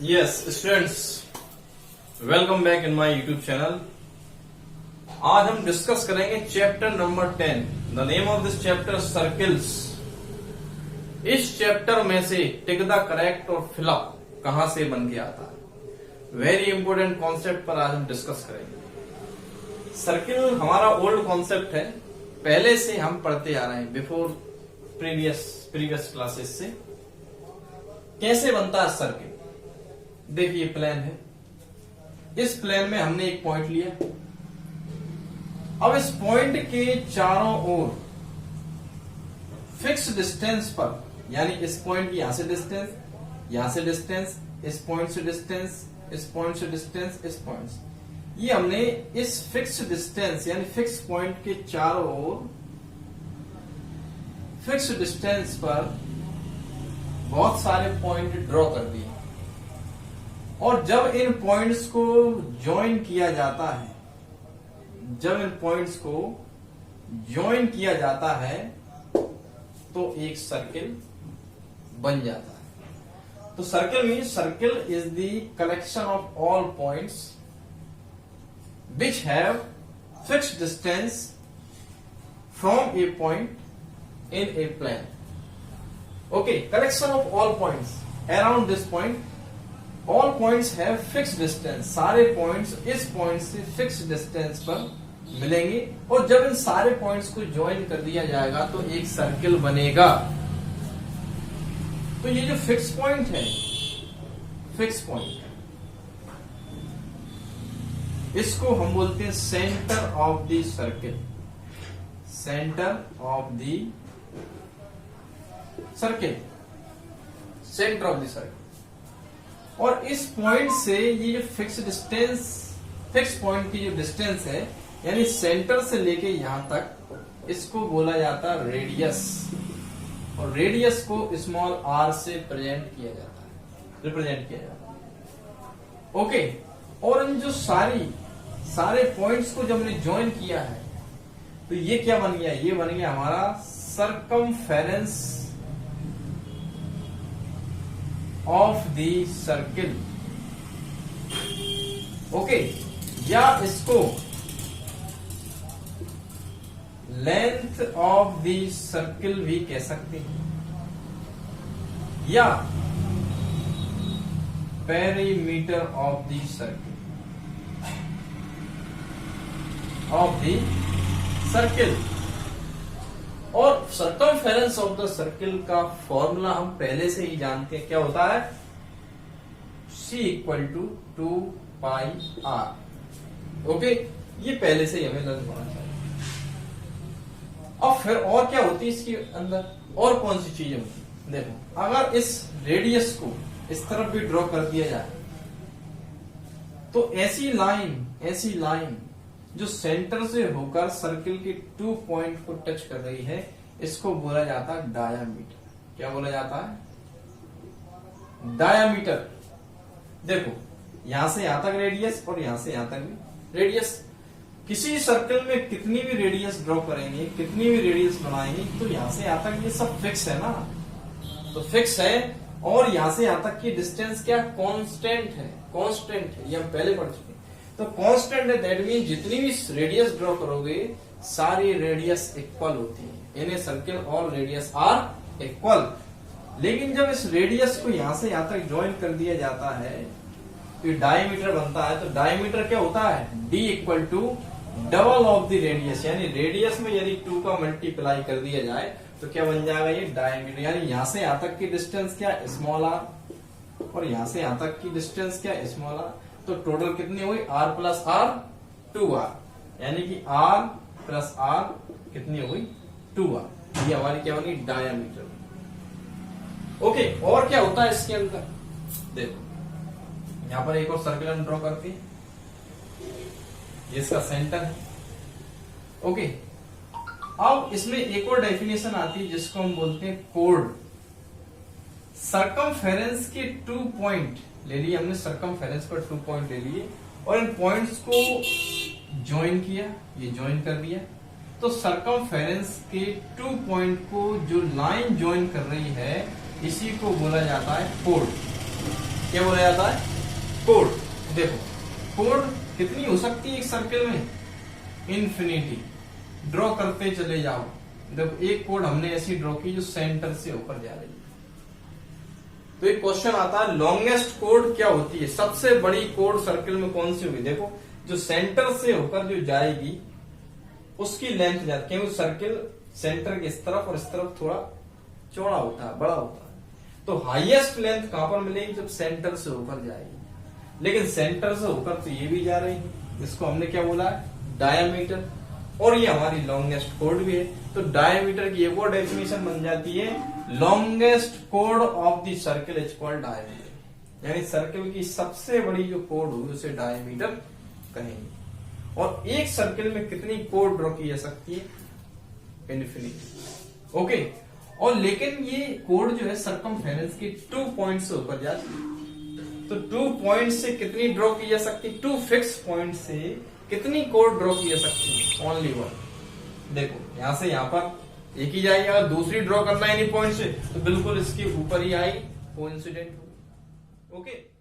Yes students, welcome back in my YouTube channel. आज हम discuss करेंगे chapter number 10। The name of this chapter circles. इस chapter में से टिक द करेक्ट और फिलअप कहां से बन के आता है, वेरी इंपोर्टेंट कॉन्सेप्ट पर आज हम डिस्कस करेंगे। सर्किल हमारा ओल्ड कॉन्सेप्ट है, पहले से हम पढ़ते आ रहे हैं बिफोर प्रीवियस क्लासेस से। कैसे बनता है सर्किल? देखिए प्लान है, इस प्लान में हमने एक पॉइंट लिया। अब इस पॉइंट के चारों ओर फिक्स डिस्टेंस पर, यानी इस पॉइंट की यहां से डिस्टेंस, यहां से डिस्टेंस, इस पॉइंट से डिस्टेंस, इस पॉइंट से डिस्टेंस, इस पॉइंट से, ये हमने इस फिक्स डिस्टेंस यानी फिक्स पॉइंट के चारों ओर फिक्स डिस्टेंस पर बहुत सारे पॉइंट ड्रॉ कर दिए। और जब इन पॉइंट्स को ज्वाइन किया जाता है, जब इन पॉइंट्स को ज्वाइन किया जाता है तो एक सर्किल बन जाता है। तो circle means circle is the collection of all points which have fixed distance from a point in a plane. Okay, collection of all points around this point. All points have fixed distance. सारे points इस point से fixed distance पर मिलेंगे और जब इन सारे points को join कर दिया जाएगा तो एक सर्किल बनेगा। तो ये जो fixed point है, fixed point, इसको हम बोलते हैं centre of the circle. Centre of the circle, centre of the circle. और इस पॉइंट से ये जो फिक्स डिस्टेंस, फिक्स पॉइंट की जो डिस्टेंस है, यानी सेंटर से लेके यहां तक, इसको बोला जाता है रेडियस। और रेडियस को स्मॉल आर से रिप्रेजेंट किया जाता है। ओके, और इन जो सारे पॉइंट्स को जब हमने ज्वाइन किया है तो ये क्या बन गया? ये बन गया हमारा circumference of the circle. Okay, या इसको लेंथ ऑफ द सर्किल भी कह सकते हैं, या perimeter of the circle, of the circle. और सर्कमफेरेंस ऑफ द सर्किल का फॉर्मूला हम पहले से ही जानते हैं, क्या होता है? C equal to 2 pi R। Okay, ये पहले से ही हमें लर्न होना चाहिए। अब फिर और क्या होती है इसके अंदर, और कौन सी चीजें होती? देखो, अगर इस रेडियस को इस तरफ भी ड्रॉ कर दिया जाए तो ऐसी लाइन जो सेंटर से होकर सर्किल के 2 पॉइंट को टच कर रही है, इसको बोला जाता है डायामीटर। क्या बोला जाता है? डायामीटर। देखो, यहां से यहां तक रेडियस और यहां से यहां तक भी रेडियस। किसी सर्किल में कितनी भी रेडियस ड्रॉ करेंगे, कितनी भी रेडियस बनाएंगे, तो यहां से यहां तक ये सब फिक्स है ना, तो फिक्स है। और यहां से यहां तक की डिस्टेंस क्या? कांस्टेंट है। कांस्टेंट है, ये हम पहले पढ़ चुके हैं। तो कांस्टेंट है, दैट मीन जितनी भी रेडियस ड्रॉ करोगे सारी रेडियस इक्वल होती है। In a circle all radius are equal. लेकिन जब इस रेडियस को यहां से यहां तक ज्वाइन कर दिया जाता है तो डायमीटर बनता है। तो डायमीटर क्या होता है? D equal to double of the radius, यानी रेडियस में यदि 2 का मल्टीप्लाई कर दिया जाए तो क्या बन जाएगा? ये डायमीटर। यानी यहां से यहां तक की डिस्टेंस क्या? Small r. और यहां से यहां तक की डिस्टेंस क्या? Small are. तो टोटल कितनी हुई? R प्लस R 2R, यानी कि R प्लस R कितनी हुई? 2R। ये हमारी क्या बनी? डायमीटर। ओके, और क्या होता है इसके अंदर? देखो, यहां पर एक और सर्किल हम ड्रॉ करते हैं, ये इसका सेंटर है। ओके, अब इसमें एक और डेफिनेशन आती है जिसको हम बोलते हैं कोड। सर्कमफेरेंस के 2 पॉइंट ले लिए हमने, सर्कमफेरेंस पर 2 पॉइंट ले लिए और इन पॉइंट्स को ज्वाइन किया, ये ज्वाइन कर दिया। तो सर्कमफेरेंस के 2 पॉइंट को जो लाइन ज्वाइन कर रही है इसी को बोला जाता है कोड। क्या बोला जाता है? कोड। देखो कोड कितनी हो सकती है एक सर्किल में? इन्फिनिटी। ड्रॉ करते चले जाओ। देखो एक कोड हमने ऐसी ड्रॉ की जो सेंटर से ऊपर जा रही है। तो एक क्वेश्चन आता है लॉन्गेस्ट कोड क्या होती है, सबसे बड़ी कोड सर्किल में कौन सी होगी? देखो जो सेंटर से होकर जो जाएगी उसकी लेंथ ज्यादा, क्योंकि सर्किल सेंटर के इस तरफ और इस तरफ थोड़ा चौड़ा होता है, बड़ा होता है। तो हाईएस्ट लेंथ कहां पर मिलेगी? जब सेंटर से होकर जाएगी। लेकिन सेंटर से होकर तो ये भी जा रही है, इसको हमने क्या बोला है? डायामीटर। और ये हमारी लॉन्गेस्ट कोड भी है। तो डायामीटर की एक और डेफिनेशन बन जाती है, longest code of the circle is called diameter. यानी सर्किल की सबसे बड़ी जो कोड होगी उसे डायामीटर कहेंगे। और एक सर्किल में कितनी कोड ड्रॉ की जा सकती है? इन्फिनिटी। ओके। और लेकिन ये कोड जो है सरकमफेरेंस के 2 पॉइंट से ऊपर जाती है। तो 2 पॉइंट से कितनी ड्रॉ की जा सकती है? 2 फिक्स पॉइंट से कितनी कोड ड्रॉ की जा सकती है? ओनली 1। देखो यहां से यहां पर एक ही जाएगी, अगर दूसरी ड्रॉ करना है इन्हीं पॉइंट से तो बिल्कुल इसके ऊपर ही आएगी, कोइंसिडेंट होगी। ओके।